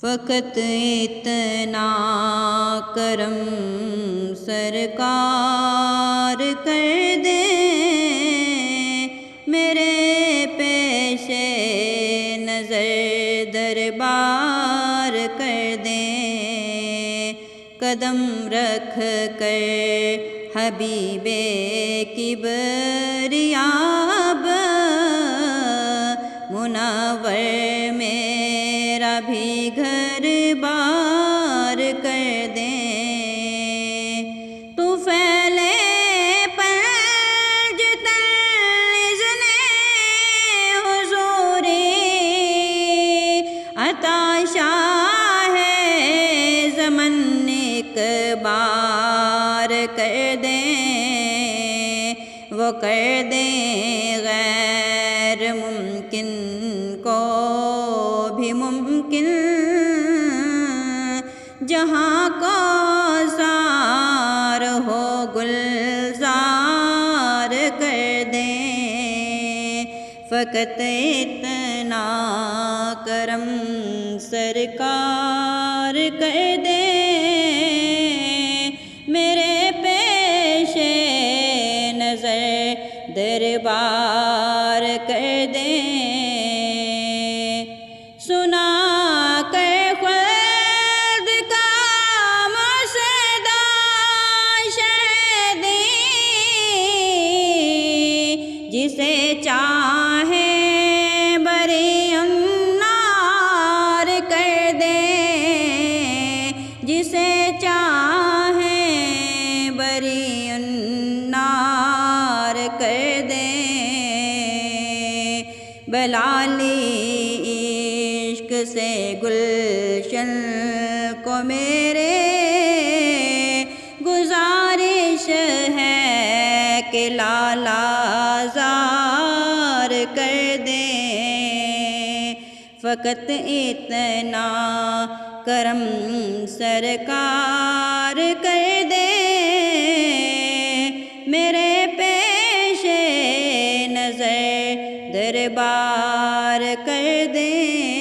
فقط اتنا کرم سرکار کر دیں، میرے پیش نظر دربار کر دیں، قدم رکھ کر حبیب کبریاب منور میرا بھی گھر بار کر دیں، تو پھیلے پنج تنزن حضوری عطا شاہ زمن ایک بار کر دیں، وہ کر دیں غیر ممکن کو بھی ممکن، جہاں کو سار ہو گلزار کر دیں، فقط اتنا کرم سرکار کر دیں، میرے پیش نظر دربار کر دیں، سنا کر خلد کا مسعدہ شہدی، جسے چاہے بری النار کر دیں، جسے چاہے بری النار کر دیں، بلالی عشق سے گلشن کو میرے گزارش ہے کہ لالا زار کر دیں، فقط اتنا کرم سرکار کر دیں، میرے پیش نظر دربار کر دیں۔